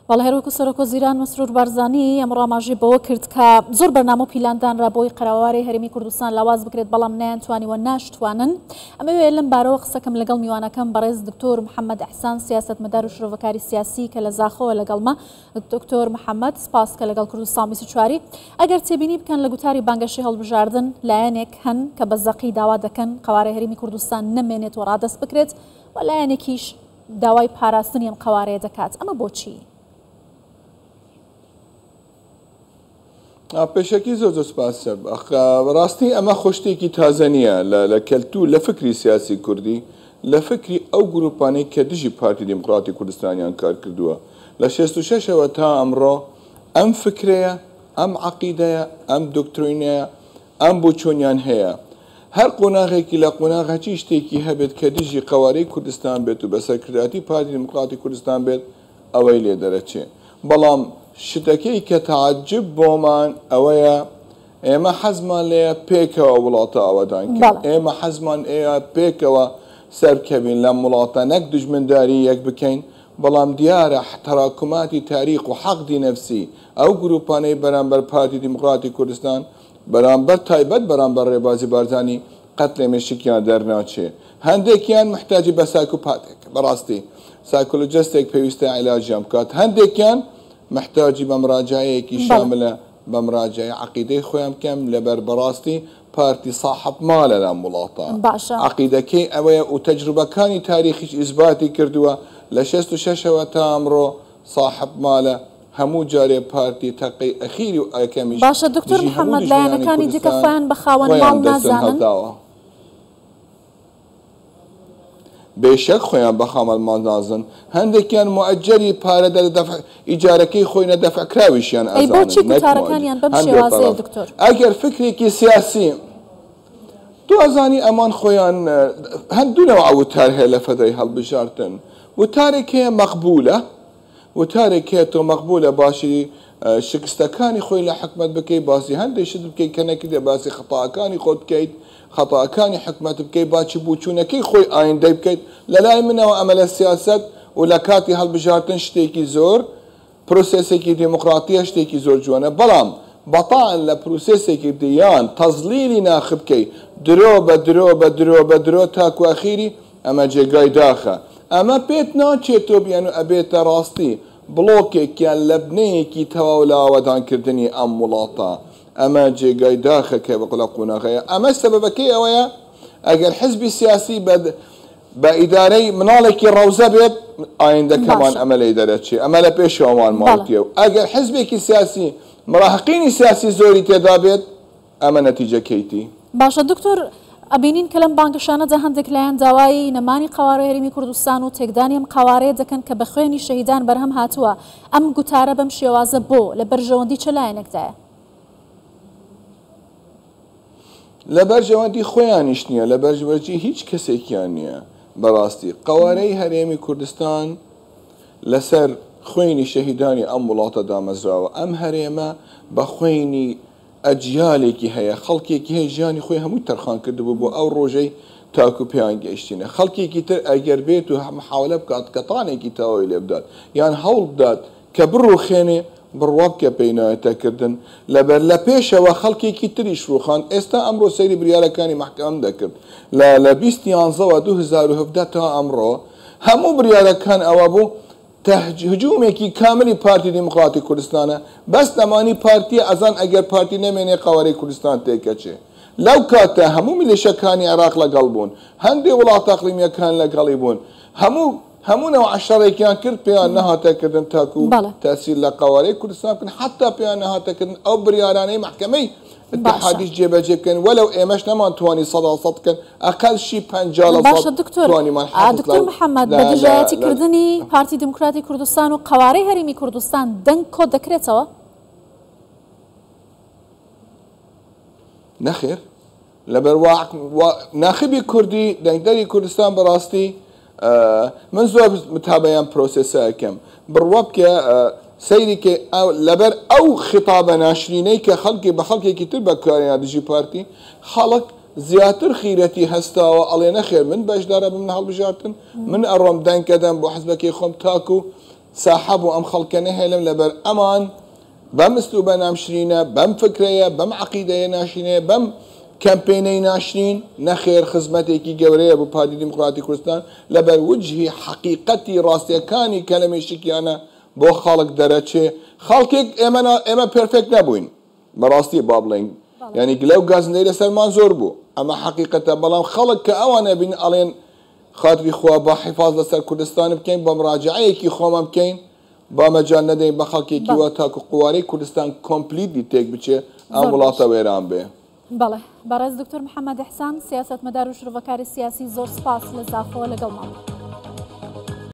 والله هەروەکو سەرۆکۆزیران مەسرور بارزانی ئەمڕۆ ئاماژەی بەوە کرد کە زۆر بەرنامە و پیلەندانرا بۆی قەرەواری هەرێمی کوردستان لاواز بکرێت بەڵام نەیانتوانیوە ناشتوانن. ئەمەوێ لەم بارەوە قسەکەم لەگەڵ میوانەکەم بەڕێز دکتۆر محەممەد ئەحسان سیاسەتمەدار و شرۆڤەکاری سیاسی کە لە زاخۆوە لەگەڵمە. دکتۆر محەممەد سپاس کە لەگەڵ کوردستان 24 ئەگەر تێبینی بکەن لە گوتاری بانگەشەی هەڵبژاردن لایەنێک هەن کە بە زەقی داوا دەکەن قەوارەی هەرێمی کوردستان نەمێنێت و ڕادەست بکرێت و لایەنێکیش داوای پاراستنی ئەم قەوارەیە دەکات. ئەمە بۆچی؟ پێشەکی زۆر سپاس ڕاستی ئەمە خۆشتێکی تازە نییە لە کەلتور لە فکری سیاسی کوردی لە فکری ئەو گروپانەی کە دژی پارتی دیموکراتی کوردستانیان کار کردووە لە 66ەوە تا ئەمڕۆ ئەم فکرەیە ئەم عەقیدەیە ئەم دۆکترینەیە ئەم بۆ چۆنیان هەیە هەر قۆناغێکی لە قۆناغەتی شتێکی هەبێت کە دژی قەوارەی کوردستان بێت و بەسەرکرداتی پارتی دیموکراتی کوردستان بێت ئەوەی لێ دەرەچێ بەڵام شتەکەی کە تعجب بۆمان ئەوەیە ئێمە حەزمان لێە پێکەوە وڵاتە ئەوەدان کرد ئێمە حەزمان ئێوە پێکەوە سەرکەبین لەم وڵاتە نەک دژمنداری یەک بکەین بەڵام دیارە تەراکماتی تاریخ و حەقدی نەفسی ئەو گروپانەی بەرامبەر پارتی دیموکراتی کوردستان بەرامبەر تایبەت بەرامبەر ڕێبازی بارزانی قەت لێ مێشکیان دەرناچێ هەندێکیان محتاجی بە سایکۆپاتێک بەڕاستی سایکۆلۆجستێک پێویستە عیلاجیان بکات هەندێکیان محتاجی بە مراجعەیەکی شاملە بە مراجعە عەقیدەی خۆیان بکەم لەبەر بەڕاستی پارتی صاحب مالە لەم وڵاتە عەقیدەکەی ئەوەیە و تەجروبەکانی تاریخیش ئیثباتی کردووە لە 66ەوە تا ئەمڕۆ صاحب مالە هەموو جارێ پارتی تەقەی ئەخیری و ئەکەمیش باشە دکتۆر محەممەد لایەنەکانی دیکە خۆیان بە خاوەن ماڵ نازانن بێشەک خۆیان بە خاوەنمان نازن هەندێکیان موعەجەری پارە ئیجارەکەی خۆی نەدەفعکراویشیان ئەزانن دکتۆر ئەگەر فکرێکی سیاسی دوازانی ئەمان خۆیان هەندوونەوە وتار هەیە لە فەدای هەڵبژاردن وتارێک هەیە مەقبولە وتارێک هەیە تۆ مەقبولە باشی شکستەکانی خۆی لە حکومەت بکەیت باسی هەندێک شت بکەیت کە نەکردێ باسی خەتاکانی خۆت بکەیت خەتاکانی حکومەت بکەیت باچی بووچوونەکەی خۆی ئایندەی بکەیت لە لای منەوە ئەمە لە سیاست و لە کاتی هەڵبژاردن شتێکی زۆر پرۆسێسێکی دیموکراتیە شتێکی زۆر جوانە بەڵام بەتاعن لە پرۆسێسێکی دییان تەزلیلی ناخ بکەیت درۆ بە درۆ بە درۆ بە درۆ تاکو ئەخیری ئەمە جێگای داخە ئەمە پێت ناچێت تۆ بیان و ئەبێتە ڕاستی بڵۆکێکیان لە بنەیەکی تەواو لە ئاوەدانکردنی ئەم وڵاتە ئەمە جێگای داخە کە بە قوڵە قۆناغەیە ئەمە سەبەبەکەی ئەوەیە ئەگەر حزبی سیاسی بە ئیدارەی مناڵێکی ڕەوزە بێت ئایندەکەمان ئەمە لێ دەرەچێ ئەمە لە پێشەوەمان ماڵتیە و ئەگەر حزبێکی سیاسی مراهقینی سیاسی زۆری تێدا بێت ئەمە نەتیجەکەیتی باشە دکتۆر ئەبینین کە لەم بانگەشانەدا هەندێک لایەن داوای نەمانی قەوارەی هەرێمی کوردستان و تێکدانی ئەم قەوارەیە دەکەن کە بە خوێنی شەهیدان بەرهەم هاتووە ئەم گوتارە بەم شێوازە بۆ لە بەرژەوەندی چه لایەنێکدایە لە بەرژەوەندی خۆیانیش نییە لە بەرژەوەندی هیچ کەسێکیان نییە بەڕاستی قەوارەی هەرێمی کوردستان لەسەر خوێنی شەهیدانی ئەم وڵاتە دامەزراوە ئەم هەرێمە بە خوێنی ئەجیالێکی هەیە خەڵکێکی هەیە ژیانی خۆی هەمووی تەرخان کردبوو بۆ ئەو ڕۆژەی تاکو پێیان گەیشتینە خەڵکێکی تر ئەگەر بێت و محاولە بکات کەتانێکی تەواوی لێ بدات یان هەوڵ بدات کە بڕوخێنێ بڕوابکە پێینایەتەکردن لەبەر لە پێشەوە خەڵکێکی تریش ڕوخان ئێستا ئەمڕۆ سەیری بریارەکانی محکەم دەکرد لە 2011 تا ئەمڕۆ هەموو بریارەکان ئەوە بوو هجوومێکی کاملی پارتی دیموکراتی کوردستانە بەس نەمانی پارتی ئەزان ئەگەر پارتی نەمێنێ قەوارەی کوردستان تێکەچێ لەو کاتە هەموو میلیشەکانی عێراق لەگەڵ بوون هەندێک وڵاتە ئەقلیمیەکان لەگەڵی بوون هەموو عەشەرێکیان کرد پێیان نەهاتەکردن تاکو تەسیر لە قەوارەی کوردستان بکەن حتا پێیان نەهاتەکردن ئەو بریارانەی محکەمەی اتحادیش جێبەجێ بکەن وەلەو ئێمەش نەمانتوانی 100% بکەن ئەقەلشی 50% توانیمان دکتۆر محەممەد بە دژایەتیکردنی پارتی دیموکراتی کوردستان و قەوارەی هەرێمی کوردستان دەنگ کۆ دەکرێتەوە نەخێر لەبەر ناخبی کوردی دەنگدەری کوردستان بەڕاستی من زۆر متابەیان پرۆسێسەکەم بڕوا بکە سەیریکە لەبەر ئەو خطابە ناشرینەی کە خەڵکی بە خەڵکێکی تر بەکاریان دژی پارتی خەڵک زیاتر خیرەتی هەستاوە ئەڵێ نەخێر من بەشدارە بم هەڵبژاردن من ئەڕۆم دەنگەدەم بۆ حزبەکەی خۆم تاکو ساحب و ئەم خەڵکە نەهێڵم لەبەر ئەمان بەم ئەسلوبە نامشرینە بەم فکرەیە بەم عەقیدەیە ناشرینەیە بەم کەمپێنەی ناشرین نەخێر خزمەتێکی گەورەیە بۆ پارتی دیموکراتی کوردستان لەبەر وجهی حەقیقەتی ڕاستیەکانی کەلەمێشکیانە بۆ خەڵک دەرەچێ خەڵکێک ئێمە پێرفێکت نەبووین بەڕاستی با بڵێن یعنی گلە و گازندەی لەسەرمان زۆر بوو ئەمە حەقیقەتە بەڵام خەڵک کە ئەوانە بین ئەڵێن خاتری خوا با حیفاز لەسەر کوردستان بکەین بە مراجعەیەکی خۆمان بکەین با مەجال نەدەین بە خەڵکێکی وا تاکو قوارەی کوردستان کۆمپلیتلی تێک بچێ ئەم وڵاتە وێران بێ. بەڵێ بەڕێز دکتۆر محەممەد ئەحسان سیاستمەدار و شرۆڤەکاری سیاسی زۆر سپاس لە زاخۆ لەگەڵمان.